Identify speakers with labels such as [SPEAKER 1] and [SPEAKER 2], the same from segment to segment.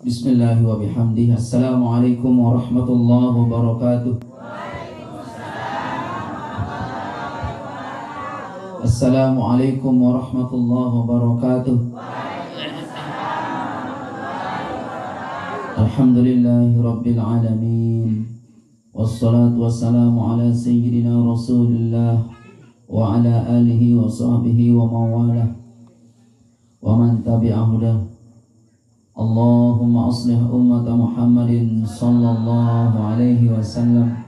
[SPEAKER 1] Bismillah wa bihamdih. Assalamualaikum warahmatullahi wabarakatuh. Assalamualaikum warahmatullahi wabarakatuh. Alhamdulillahi rabbil alamin. Wassalatu wassalamu ala sayyidina Rasulillah wa ala alihi wa sahbihi wa mawalah wa man tabi'ahudah. Allahumma aslih ummata Muhammadin sallallahu alaihi wasallam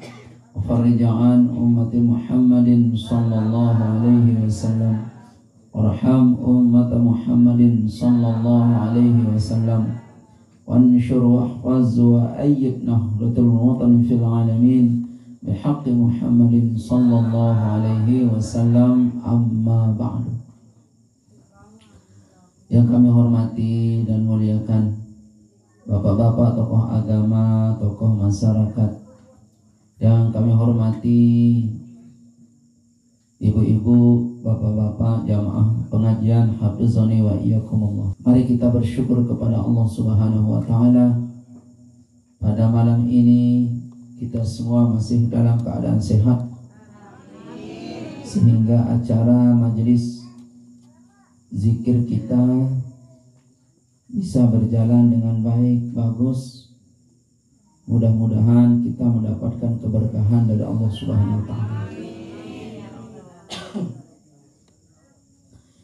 [SPEAKER 1] wa farrij an ummati Muhammadin sallallahu alaihi wasallam warham ummata Muhammadin sallallahu alaihi wasallam wanshur wahfaz wa ayyid nahdlatul watani fil alamin bihaqqi Muhammadin sallallahu alaihi wasallam, amma ba'du. Yang kami hormati dan muliakan bapak-bapak tokoh agama, tokoh masyarakat, yang kami hormati ibu-ibu, bapak-bapak jamaah pengajian hafizani wa iyyakumullah. Mari kita bersyukur kepada Allah Subhanahu wa taala. Pada malam ini kita semua masih dalam keadaan sehat, sehingga acara majelis zikir kita bisa berjalan dengan baik, bagus. Mudah-mudahan kita mendapatkan keberkahan dari Allah Subhanahu wa taala.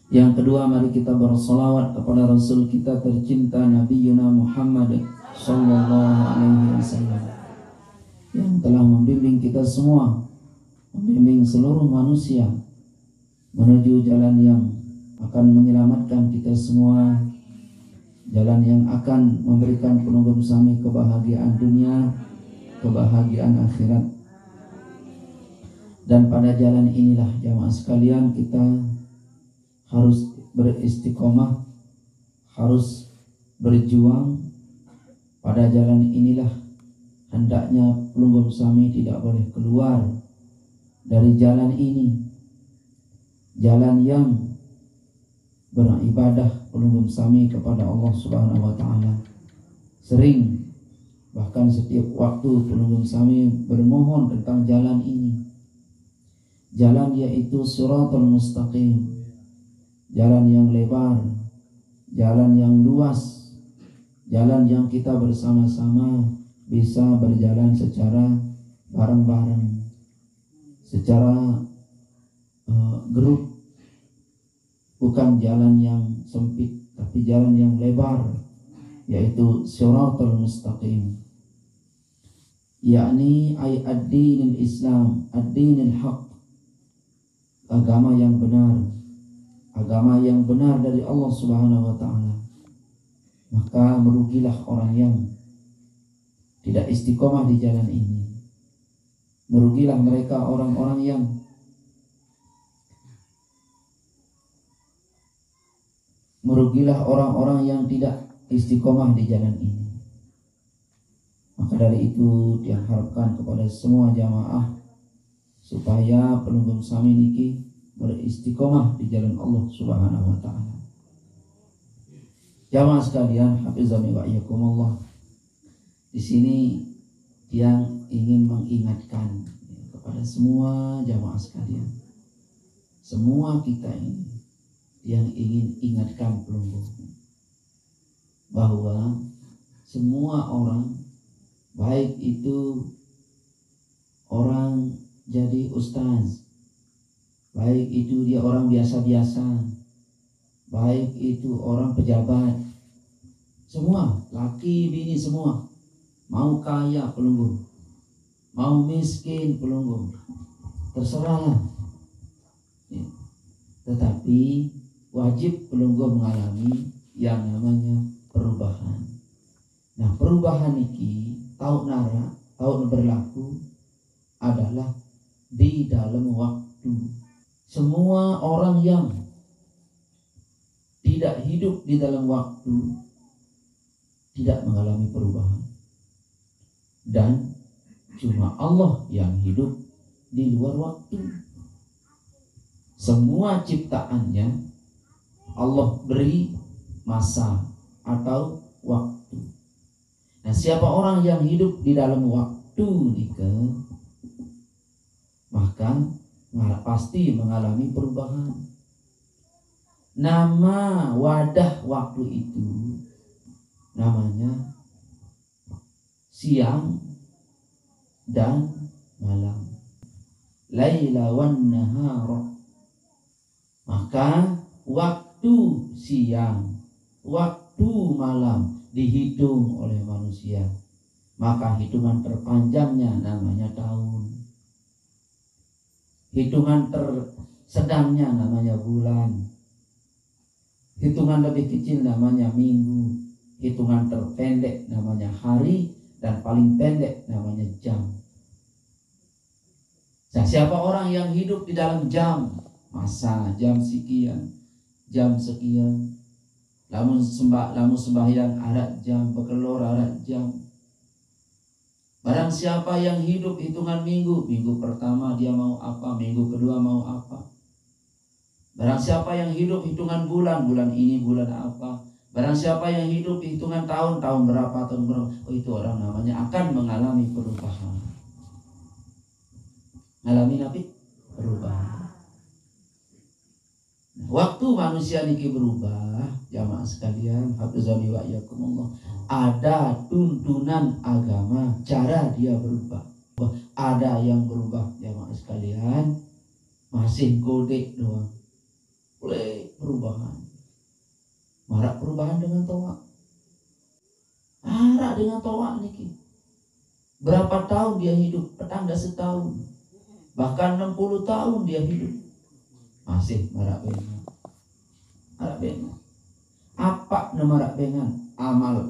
[SPEAKER 1] Yang kedua, mari kita bersolawat kepada Rasul kita tercinta Nabi Yuna Muhammad sallallahu alaihi wasallam, yang telah membimbing kita semua, membimbing seluruh manusia menuju jalan yang akan menyelamatkan kita semua, jalan yang akan memberikan penunggu sami kebahagiaan dunia, kebahagiaan akhirat. Dan pada jalan inilah jamaah sekalian kita harus beristiqomah, harus berjuang. Pada jalan inilah hendaknya penunggu sami tidak boleh keluar dari jalan ini, jalan yang beribadah penunggu sami kepada Allah Subhanahu wa taala. Sering, bahkan setiap waktu penunggu sami bermohon tentang jalan ini. Jalan yaitu siratal mustaqim, jalan yang lebar, jalan yang luas, jalan yang kita bersama-sama bisa berjalan secara bareng-bareng, secara grup. Bukan jalan yang sempit, tapi jalan yang lebar, yaitu siratal mustaqim, yakni ay ad-dinil Islam, ad-dinil haq, agama yang benar, agama yang benar dari Allah Subhanahu wa taala. Maka merugilah orang yang tidak istiqomah di jalan ini. Merugilah mereka orang-orang yang tidak istiqomah di jalan ini. Maka dari itu diharapkan kepada semua jamaah supaya penunggu sami niki beristiqomah di jalan Allah Subhanahu wa taala. Jamaah sekalian, hafizani wa iyyakumullah. Di sini yang ingin mengingatkan kepada semua jamaah sekalian, semua kita ini yang ingin ingatkan pelunggu bahwa semua orang, baik itu orang jadi ustaz, baik itu dia orang biasa-biasa, baik itu orang pejabat, semua, laki bini semua, mau kaya pelunggu, mau miskin pelunggu, terserahlah. Tetapi wajib pelunggu mengalami yang namanya perubahan. Nah, perubahan ini tahu berlaku adalah di dalam waktu. Semua orang yang tidak hidup di dalam waktu tidak mengalami perubahan. Dan cuma Allah yang hidup di luar waktu. Semua ciptaannya Allah beri masa atau waktu. siapa orang yang hidup di dalam waktu nikah, maka pasti mengalami perubahan. Nama wadah waktu itu namanya siang dan malam, laila wan nahar. Maka waktu siang, waktu malam dihitung oleh manusia, maka hitungan terpanjangnya namanya tahun, hitungan tersedangnya namanya bulan, hitungan lebih kecil namanya minggu, hitungan terpendek namanya hari, dan paling pendek namanya jam. Nah, siapa orang yang hidup di dalam jam, masa jam sekian, lamun sembahyang ada jam, berkelor ada jam. Barang siapa yang hidup hitungan minggu, minggu pertama dia mau apa, minggu kedua mau apa. Barang siapa yang hidup hitungan bulan, bulan ini bulan apa. Barang siapa yang hidup hitungan tahun, tahun berapa, oh itu orang namanya akan mengalami perubahan. Mengalami apa? Perubahan. Waktu manusia niki berubah, jamaah sekalian, hafizani wa iyyakumullah, ada tuntunan agama, cara dia berubah. Ada yang berubah, jamaah sekalian, masih godek doang. Boleh perubahan. Marak perubahan dengan toa. Marak dengan toa niki. Berapa tahun dia hidup? Petangga setahun. Bahkan 60 tahun dia hidup. Masih marak bengan. Marak bengan. Apa nama marak bengan?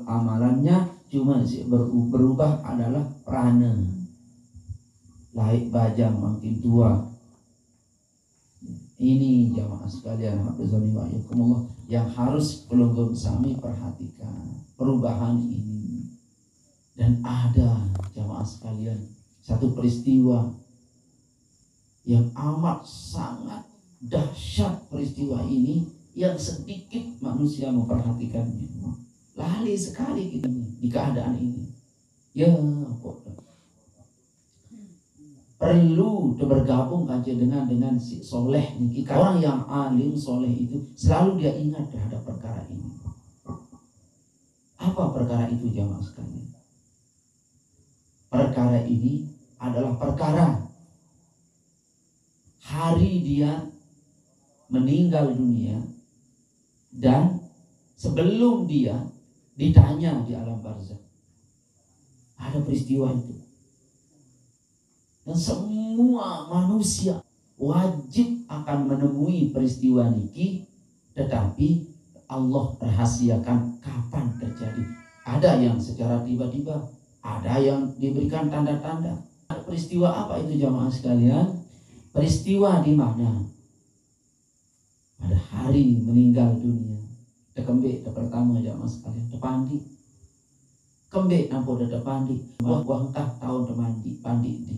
[SPEAKER 1] Amalannya cuma berubah adalah prana. Laik bajang makin tua. Ini jamaah sekalian, hafizani wa iyyakumullah, yang harus pelunggung sami perhatikan perubahan ini. Dan ada jamaah sekalian satu peristiwa yang amat sangat dahsyat, peristiwa ini yang sedikit manusia memperhatikannya. Lali sekali kita di keadaan ini. Ya, perlu bergabung aja dengan si soleh niki. Orang yang alim soleh itu selalu dia ingat terhadap perkara ini. Apa perkara itu jamaah sekalian? Perkara ini adalah perkara hari dia meninggal dunia dan sebelum dia ditanya di alam barzakh. Ada peristiwa itu. Dan semua manusia wajib akan menemui peristiwa niki, tetapi Allah rahasiakan kapan terjadi. Ada yang secara tiba-tiba, ada yang diberikan tanda-tanda. Peristiwa apa itu jamaah sekalian? Peristiwa di mana pada hari meninggal dunia. Tekembe pertama jamaah sekalian, tepandi. Kembe nampo tepandi. Wah entah tahun temandi pandi di.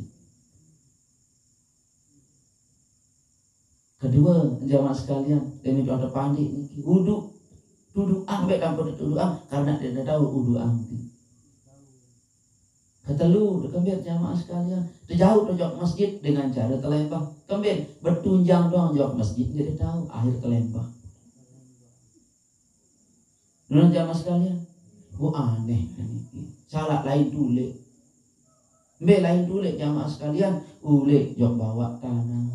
[SPEAKER 1] Kedua jamaah sekalian, demi doa pandi niki duduk ambek kampung duduk karena dia tahu wudu angti. Ketelu kembali jamaah sekalian, terjauh jauh masjid dengan cara telembah. Kembali bertunjang doang jauh masjid, dia tahu akhir telembah. Nuna jamaah sekalian, aneh niki. Salah lain tule. Mbak lain tule jamaah sekalian, ule jauh bawa tanah.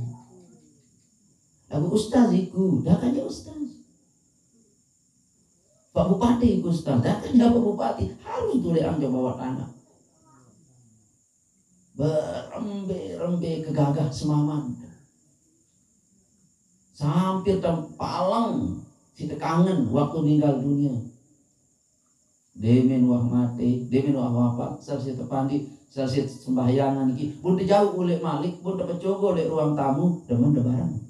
[SPEAKER 1] Aku ustaz iku, dah kan ya ustaz. Pak Bupati iku ustaz, dah kan ya Pak Bupati. Harus tule angjo bawa tanah. Berembe kegagah semaman. Sampir tempalang si tekangen waktu meninggal dunia. Demen wah mati, demen wah wafat, sarsi tepandi, sarsi sembahyangan iki. Pun jauh oleh Malik, pun dapat cogo oleh ruang tamu, demen barang.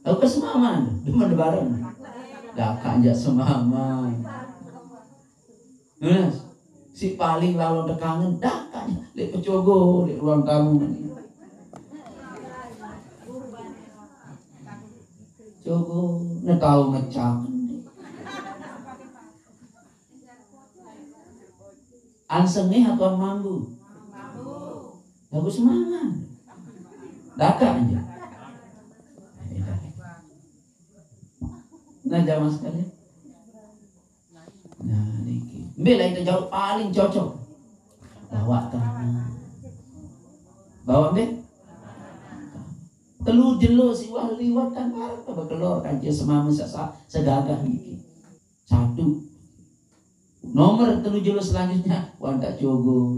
[SPEAKER 1] Aku kesemaman, demen bareng. Dah kanjak semaman. Nah, si paling lalu dekangen, dah kanjak lek pecogo lek ruang tamu. Cogo, ne tahu ngecak. Ansengih atau mambu? Lagu semangat. Daka aja. Nah jamaah sekalian. Nah niki. Bela itu jauh paling cocok. Bawa tanah. Bawa be. Telu jelo si liwat kan apa bekelor kan dia semama segagah niki. Satu. Nomor telu jelo selanjutnya wanda jogo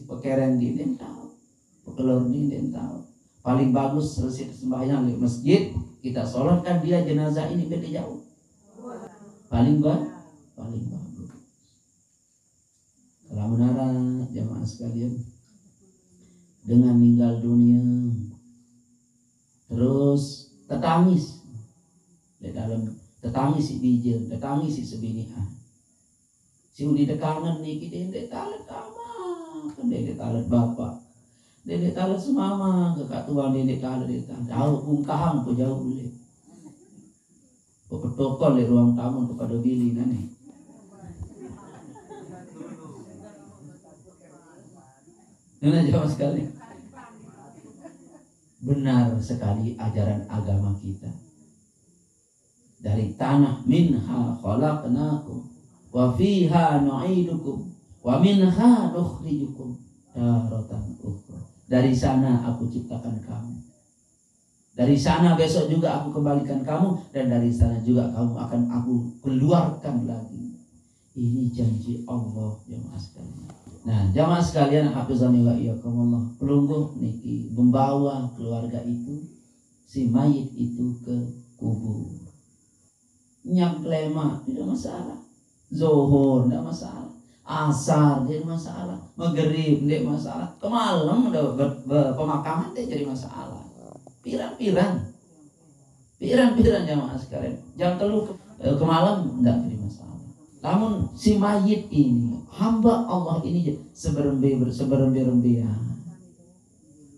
[SPEAKER 1] pekeren di den tahu. Bekelor di den tahu. Paling bagus selesai sembahyang di masjid, kita sholatkan dia jenazah ini beda jauh. Paling bagus. Kalau menara jamaah sekalian dengan meninggal dunia terus tetangis di dalam tetangis si bijil, tetangis si sebinian. Si udi dekangan niki dendek talet kama, kan dendek talet bapak, dendek talet semama, kakak tua dendek talet jauh bungkahang po jauh boleh. Pokok di ruang tamu kepada bili nane. Ini jawab sekali. Benar sekali ajaran agama kita. Dari tanah minha khalaqnakum wa fiha nu'idukum wa minha nukhrijukum taratan ukhra. Dari sana aku ciptakan kamu. Dari sana besok juga aku kembalikan kamu dan dari sana juga kamu akan aku keluarkan lagi. Ini janji Allah jemaah sekalian. Nah, jamaah sekalian hafizani wa iyyakumullah. Pelungguh niki membawa keluarga itu si mayit itu ke kubur. Nyaklema tidak masalah. Zuhur tidak masalah. Asar tidak masalah. Maghrib tidak masalah. Kemalam udah pemakaman tidak jadi masalah. Pirang-pirang jamaah sekalian. Jam 3 ke malam tidak jadi masalah. Namun si mayit ini, hamba Allah ini seberembe-rembe.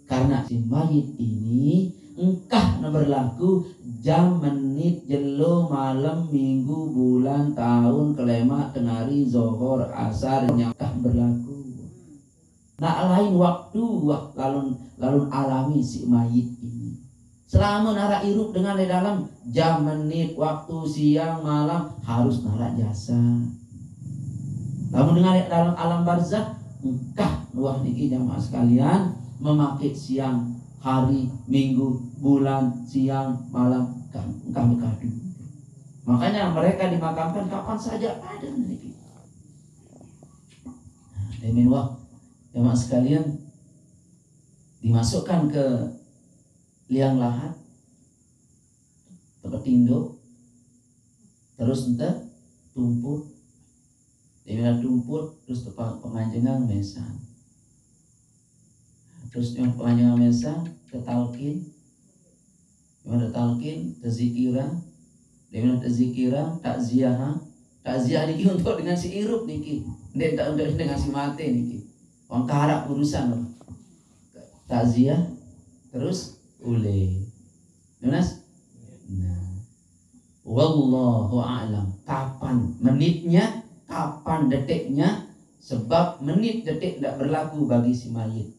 [SPEAKER 1] Karena si mayit ini engkah berlaku jam, menit, jelo, malam, minggu, bulan, tahun, kelema, tengari, zohor, asar, nyakah berlaku. Nah lain waktu lalu alami si mayit ini. Selama nara irup dengan di dalam jam, menit, waktu, siang, malam harus nara jasa. Lalu dengan di dalam alam barzakh engkah luah niki jamaah sekalian memakai siang, hari, minggu, bulan, siang, malam engkah berkadu. Makanya mereka dimakamkan kapan saja ada niki. Demikian wah jamaah sekalian dimasukkan ke liang lahat terpetindo terus ente tumpuk dimana tumpuk terus penganjengan mesan terus dengan penganjengan mesan ketalkin dimana talkin tazikira dimana tazikira takziah niki untuk dengan si irup niki tidak untuk dengan si mati niki orang karak urusan takziah terus ule. Jelas? Nah, wallahu a'lam. Kapan menitnya, kapan detiknya? Sebab menit detik tidak berlaku bagi si mayit.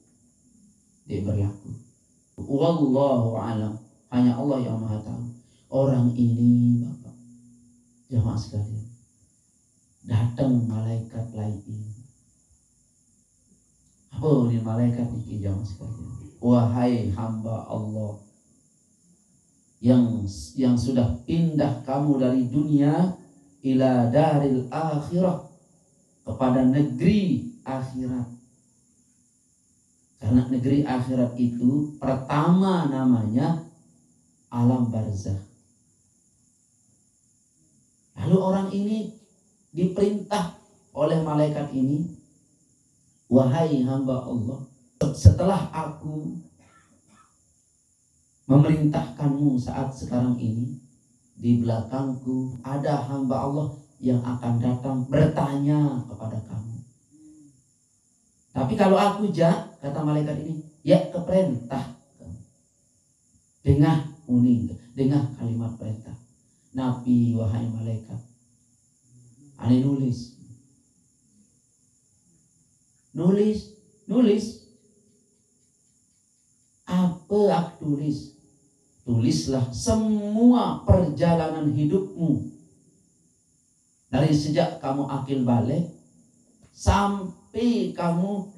[SPEAKER 1] Dia berlaku. Wallahu a'lam. Hanya Allah yang Maha tahu. Orang ini, Bapak, jamaah sekalian, datang malaikat lain. Apa ini malaikat ini jamaah sekalian? Wahai hamba Allah yang sudah pindah kamu dari dunia ila daril akhirah, kepada negeri akhirat. Karena negeri akhirat itu pertama namanya alam barzakh. Lalu orang ini diperintah oleh malaikat ini, wahai hamba Allah, setelah aku memerintahkanmu saat sekarang ini, di belakangku ada hamba Allah yang akan datang bertanya kepada kamu. Tapi kalau aku kata malaikat ini, ya keperintah dengar uning, dengar kalimat perintah. Nabi wahai malaikat, ane nulis Nulis. Apa aku tulis? Tulislah semua perjalanan hidupmu. Dari sejak kamu akil balik sampai kamu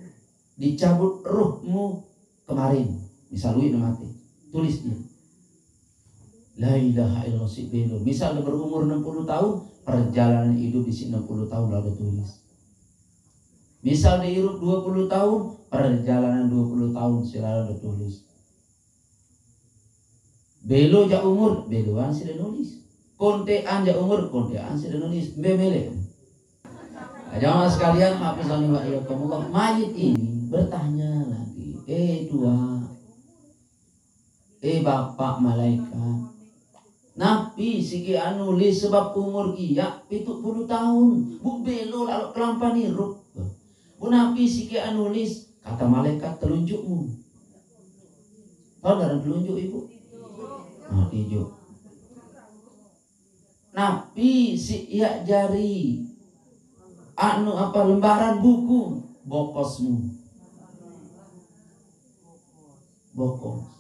[SPEAKER 1] dicabut ruhmu kemarin. Misal lu mati, tulis dia. La ilaha illallah si belo. Misal dia berumur 60 tahun, perjalanan hidup di sini 60 tahun lalu tulis. Misal dia hidup 20 tahun, perjalanan 20 tahun selalu tulis. Belo ja umur, beloan sudah nulis. Kontean ja umur, kontean sudah nulis. Memele. Jamaah sekalian, hafizani wa iyyakumullah, mayit ini bertanya lagi, Tuhan, Bapak malaikat, Nabi siki nulis sebab umur kia 70 tahun. Bu belo lalu kelampan hirup. Bu Nabi siki nulis, kata malaikat telunjukmu. Tahu dari telunjuk ibu? Nah, hijau. Nabi si iya jari lembaran buku bokosmu. Bokos.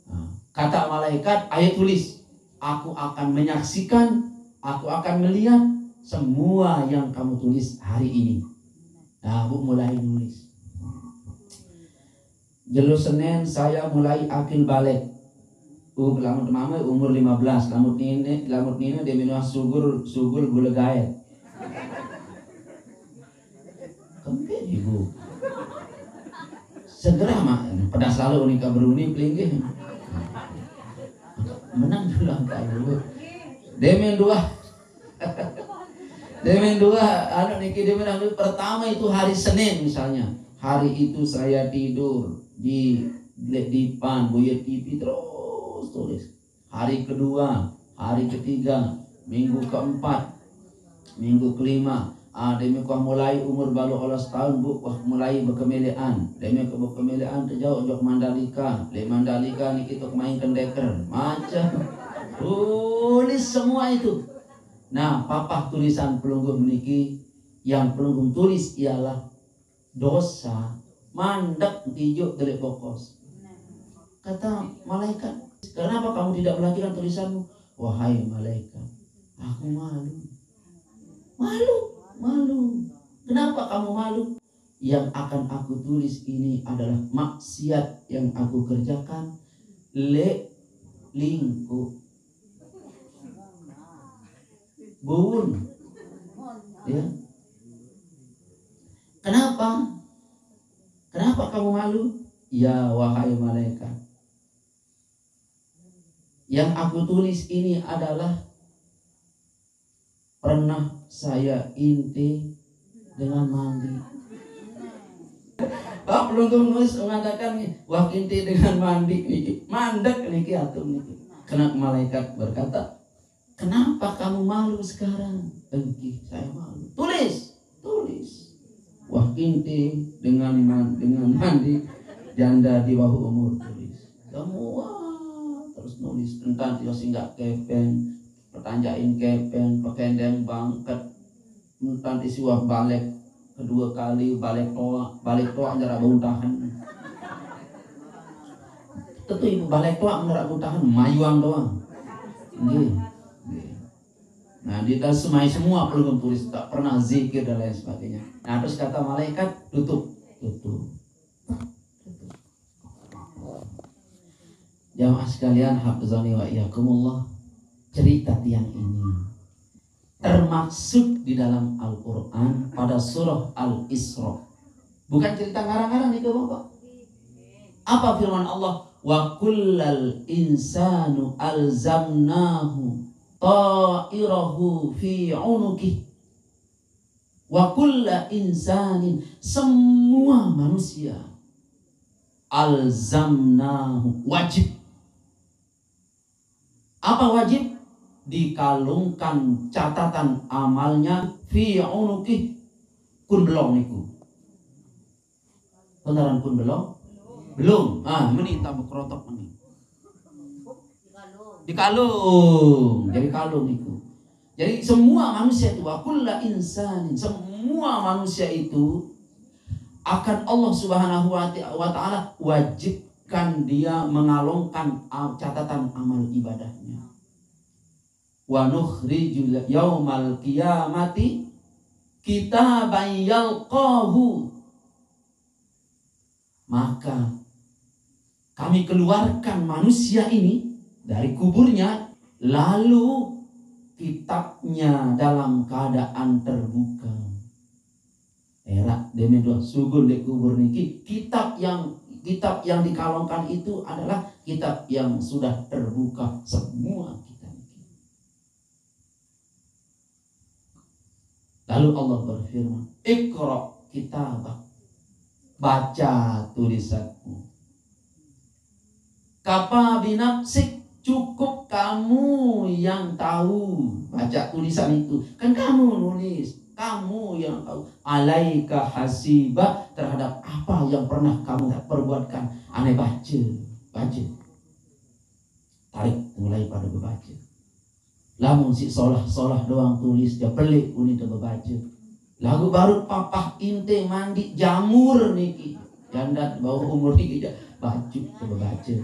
[SPEAKER 1] Nah, kata malaikat, ayo tulis. Aku akan menyaksikan, aku akan melihat semua yang kamu tulis hari ini. Nah, Bu mulai nulis. Jelu Senin saya mulai akil balik. Lamut mama umur 15, lamut nini dia minum sugul gula gaet. Kempit ibu. Segera mak pedas lalu nikah beruni pelinggih. Menang dulu angka dulu. Demen dua anak niki demen dulu. Pertama itu hari Senin misalnya. Hari itu saya tidur di pan Buya TV terus tulis. Hari kedua, hari ketiga, minggu keempat, minggu kelima. Demi kau mulai umur baru 11 tahun bu, mulai berkemelian. Demi kau berkemelian terjauh jauh Mandalika. Di Mandalika ni kita main kendeker, macam tulis semua itu. Nah, papa tulisan pelungguh meniki yang pelungguh tulis ialah dosa mandek tijuk delik bokos. Kata malaikat, kenapa kamu tidak melanjutkan tulisanmu? Wahai malaikat, aku malu. Kenapa kamu malu? Yang akan aku tulis ini adalah maksiat yang aku kerjakan. Lingkup bun. Ya. Kenapa kamu malu? Ya wahai malaikat, yang aku tulis ini adalah pernah saya inti dengan mandi. Pak pelunggung nulis mengatakan wah inti dengan mandi niki mandek niki atum niki. Kena malaikat berkata, kenapa kamu malu sekarang? Engki saya malu. Tulis. Wah inti dengan mandi janda di bawah umur tulis. Semua terus nulis tentang tidak singgah kepeng. Pertanyain kepeng, pekendeng bangket, tentang isiwa balik kedua kali balik toa jarak buntahan. Tentu ibu balik toa jarak buntahan mayuang doang. Nah kita semua perlu tulis, tak pernah zikir dan lain sebagainya. Nah terus kata malaikat tutup. Jamaah sekalian, hafizani wa iyyakumullah. Cerita tiang ini termaksud di dalam Al-Quran pada surah Al-Isra. Bukan cerita ngarang-ngarang itu Bapak. Apa firman Allah? Wa kullal insanu alzamnahu ta'irahu fi unuki. Wa kulla insanin, semua manusia, alzamnahu, wajib. Apa wajib? Dikalungkan catatan amalnya fi unuki, kun belum niku. Beneran kun belum? Belum. Meni tambah krotok meni. Dikalung. Jadi kalung niku. Jadi semua manusia itu, wa kulla insanin, semua manusia itu akan Allah Subhanahu wa taala, wajibkan dia mengalungkan catatan amal ibadahnya. Wa nukhrijul yaumal qiyamati kitaban yalqahu, maka kami keluarkan manusia ini dari kuburnya, lalu kitabnya dalam keadaan terbuka. Era demi dua sugul di kubur niki, kitab yang dikalongkan itu adalah kitab yang sudah terbuka semua kita niki. Lalu Allah berfirman, Iqra kitabak, baca tulisanmu. Kafa binafsik, cukup kamu yang tahu. Baca tulisan itu, kan kamu nulis, kamu yang tahu. Alaika hasiba, terhadap apa yang pernah kamu perbuatkan. Aneh baca. Tarik mulai pada membaca. Lamun si solah doang tulis, dia pelik uni tu membaca. Lagu baru papah inte mandi jamur niki, janda bawah umur niki baju coba baca.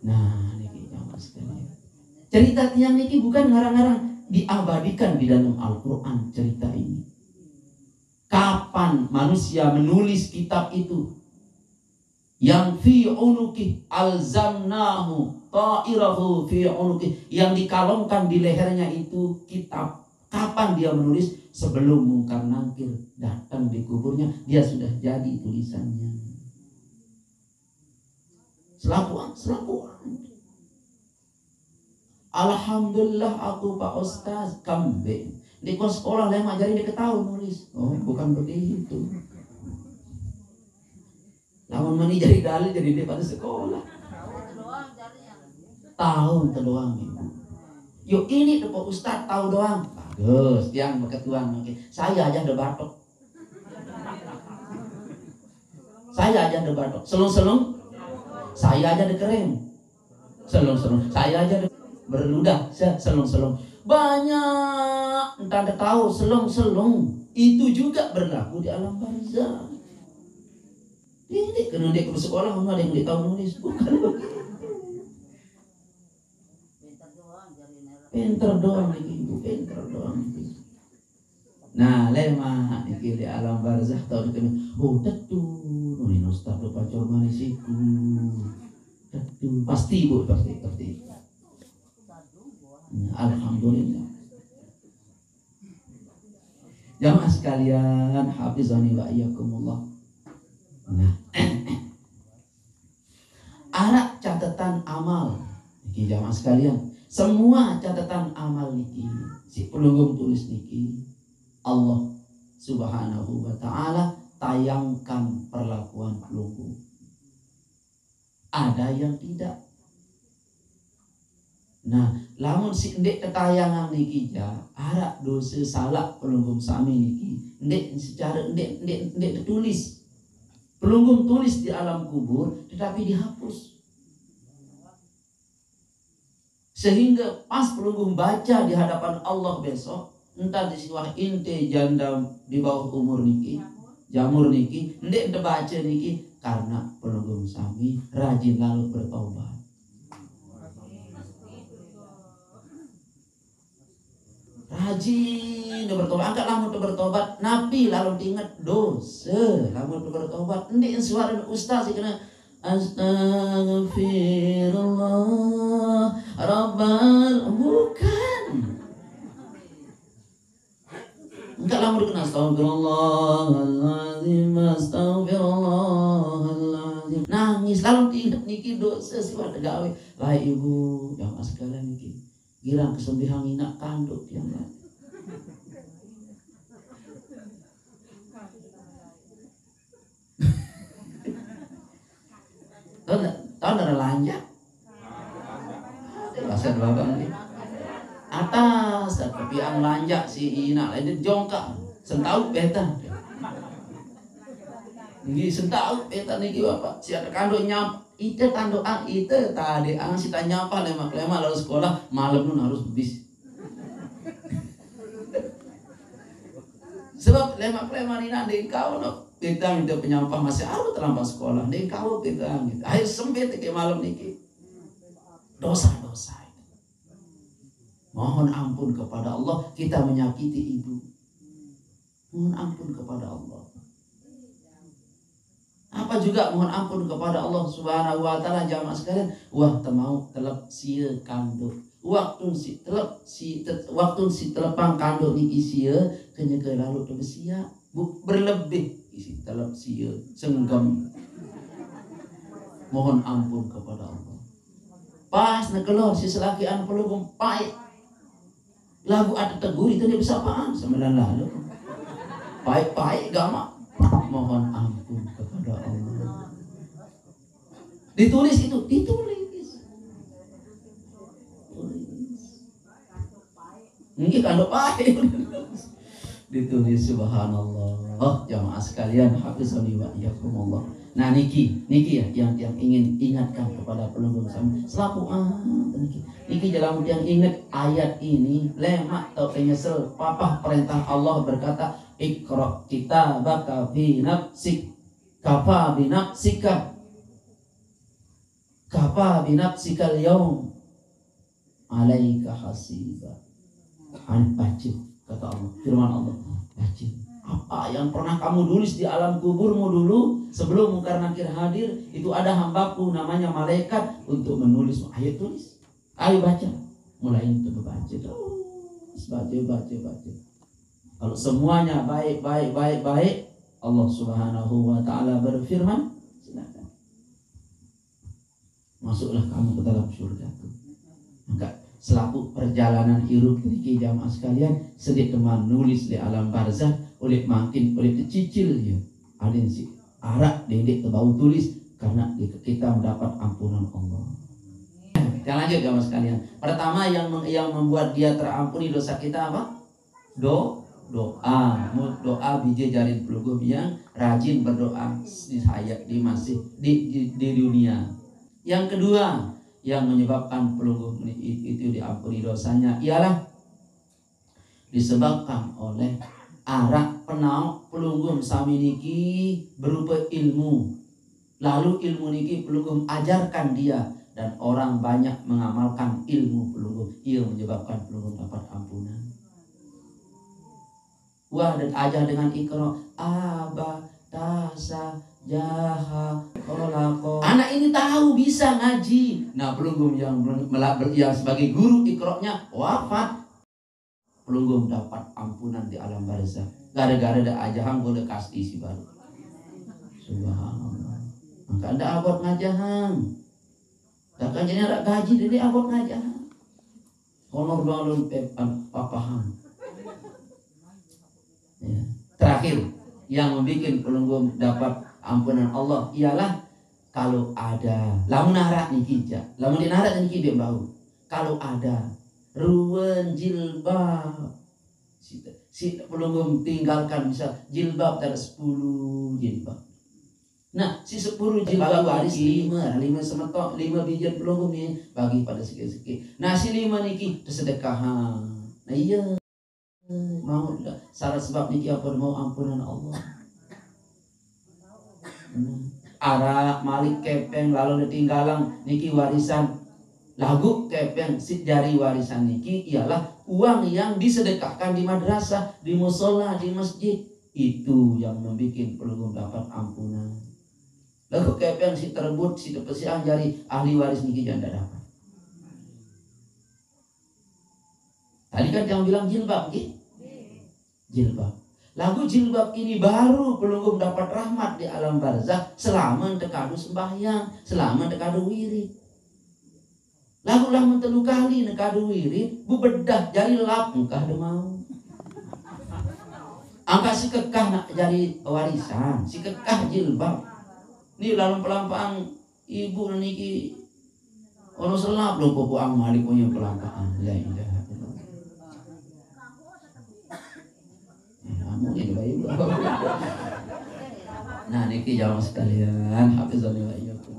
[SPEAKER 1] Nah niki jamaah sekalian, cerita tiang niki bukan ngarang-ngarang, diabadikan di dalam Al-Quran cerita ini. Kapan manusia menulis kitab itu? Yang fi unuki alzamnahu ta'irahu fi unuki, yang dikalungkan di lehernya itu kitab. Kapan dia menulis? Sebelum Mungkar Nakir datang di kuburnya, dia sudah jadi tulisannya. Selakuan. Alhamdulillah aku Pak Ustaz kambing. Di sekolah yang ngajarin dia ketahui nulis. Oh bukan begitu. Lamun mani jadi dalil jadi dia pada sekolah. Tahu doang ibu. Yuk ini tuh Pak Ustaz tahu doang. Bagus, yang berketuan mungkin. Saya aja udah batok. Selung-selung. Saya aja udah keren. Selung-selung. Saya aja udah berludah. Selung-selung. Banyak entah ada tahu selung-selung itu juga berlaku di alam barzah. Ini kena dia ke sekolah nggak ada yang dia tahu nulis, bukan begitu. Pinter doang ibu, pinter doang. Nah lemah iki di alam barzah tahu itu. Oh tentu, ini ustaz do pacor manisiku. Tentu pasti ibu pasti. Alhamdulillah. Jamaah sekalian, hafizani wa iyyakumullah. Nah, arak catatan amal niki jamaah sekalian, semua catatan amal niki si pelunggum tulis niki Allah Subhanahu wa taala tayangkan perlakuan pelunggum. Ada yang tidak. Nah, lamun si ndek ketayangan niki ja arak dosa salah pelunggum sami niki ndek secara ndek tertulis. Pelunggum tulis di alam kubur tetapi dihapus. Sehingga pas pelunggum baca di hadapan Allah besok, entah di siwah inte janda di bawah umur niki, jamur niki, ndek baca niki karena pelunggum sami rajin lalu bertobat. Rajin bertobat, angkat lamun bertobat, nabi lalu diingat dosa, lamun bertobat, ndek suara ustaz kena astagfirullah rabbal, bukan. Engkau lamun kena astagfirullahaladzim, astagfirullahaladzim, nangis lalu diingat niki dosa siwat gawe. Baik ibu, jamaah sekalian niki girang kesembihan inak kanduk yang lain. Tahu ada lanjak? Bahasa babang ni. Atas tapi yang lanjak si inak lain jongkak sentau beta. Ngi sentau beta niki bapak. Si ada kanduk nyap. Itu tandoan itu tadi ang si tanya apa lemak lalu sekolah malam nun harus bis. Sebab Sebab lemak-lemak ini nanti kau no kita minta penyampah masih harus terlambat sekolah. Nanti kau kita gitu. Akhir sempit ke malam niki. Dosa-dosa itu. Mohon ampun kepada Allah kita menyakiti ibu. Mohon ampun kepada Allah. Apa juga mohon ampun kepada Allah Subhanahu wa taala jamaah sekalian. Wah, temau telep sia kanduk. Waktu si telepang kanduk niki sia kenyeke lalu tu sia berlebih isi telep sia senggam. Mohon ampun kepada Allah. Pas nak keluar si selaki an pelugum pahit. Lagu ada tegur itu dia bisa apaan? Sembilan lalu. Pahit-pahit gama. Mohon ampun kepada Allah. Ditulis itu, ditulis. Mungkin kandung pahit. Ditulis subhanallah. Oh, jamaah sekalian, hafizani wa iyyakumullah. Nah, niki ya yang ingin ingatkan kepada pelunggung sami. Selaku niki dalam yang ingat ayat ini lemak atau penyesal papa perintah Allah berkata Iqra kitabaka fi nafsik kafa bi nafsika al-yawm alaika hasiba. Baca kata Allah, firman Allah, baca apa yang pernah kamu tulis di alam kuburmu dulu sebelum Munkar Nakir hadir, itu ada hambaku namanya malaikat untuk menulis. Ayo tulis, ayo baca. Mulai itu baca terus, baca. Kalau semuanya baik, Allah Subhanahu wa taala berfirman, silakan masuklah kamu ke dalam surgaku. Maka selaku perjalanan hidup niki jamaah sekalian sedikit menulis di alam barzah oleh makin oleh dicicil ya ada si arak dedek terbau tulis karena kita mendapat ampunan Allah. Yang lanjut jamaah sekalian. Pertama yang membuat dia terampuni dosa kita apa? Doa biji jari pelugum yang rajin berdoa di dunia. Yang kedua yang menyebabkan pelunggung itu diampuni dosanya ialah disebabkan oleh arak penau pelunggung sami niki berupa ilmu. Lalu ilmu niki pelunggung ajarkan dia dan orang banyak mengamalkan ilmu pelunggung. Ia menyebabkan pelunggung dapat ampunan. Wah, dan ajar dengan Iqra aba tasa jaha kolako. Anak ini tahu bisa ngaji. Nah, pelunggum yang sebagai guru Iqra-nya wafat, pelunggum dapat ampunan di alam barzah. Gara-gara ada ajahan boleh kasih si baru. Subhanallah. Maka ada abot ngajahan. Takkan jadi ada gaji dari abot ngajahan. Honor balon papahan. Ya. Terakhir yang membuat pelunggum dapat ampunan Allah ialah kalau ada lamun narak niki ja, lamun dinarak niki dia bau. Kalau ada ruwen jilbab si pelunggum tinggalkan bisa jilbab dari 10 jilbab. Nah, si 10 jilbab waris 5 semetok 5 bijian pelunggum ni bagi pada sikit-sikit. Nah, si 5 niki tersedekahan. Nah, iya mau tidak salah sebab niki apa mau ampunan Allah. Arak malik kepeng lalu ditinggalang niki warisan lagu kepeng si jari warisan niki ialah uang yang disedekahkan di madrasah, di musola, di masjid. Itu yang membuat pelunggum dapat ampunan. Lagu kepeng si terbut si tepesiang jari ahli waris niki janda dapat. Tadi kan yang bilang jilbab gitu. Jilbab. Lagu jilbab ini baru pelunggum dapat rahmat di alam barzah selama tekadu sembahyang, selama tekadu wirid. Lagu lamun telu kali nekadu wirid, bu bedah jari lap engkah mau. Angka si kekah nak jari warisan, si kekah jilbab. Ini lalu pelampaan ibu niki ono selap lho popo ang malik punya pelampaan. La ilaha illallah. Nah, niki jamaah sekalian, hafizallahu wa iyyakum.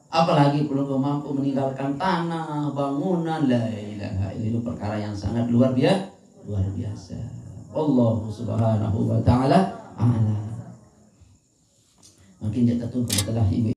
[SPEAKER 1] Apalagi pelunggum mampu meninggalkan tanah, bangunan, la ilaha illallah, perkara yang sangat luar biasa. Allah subhanahu wa ta'ala a'lam. Mungkin dia tahu kebetulan ibu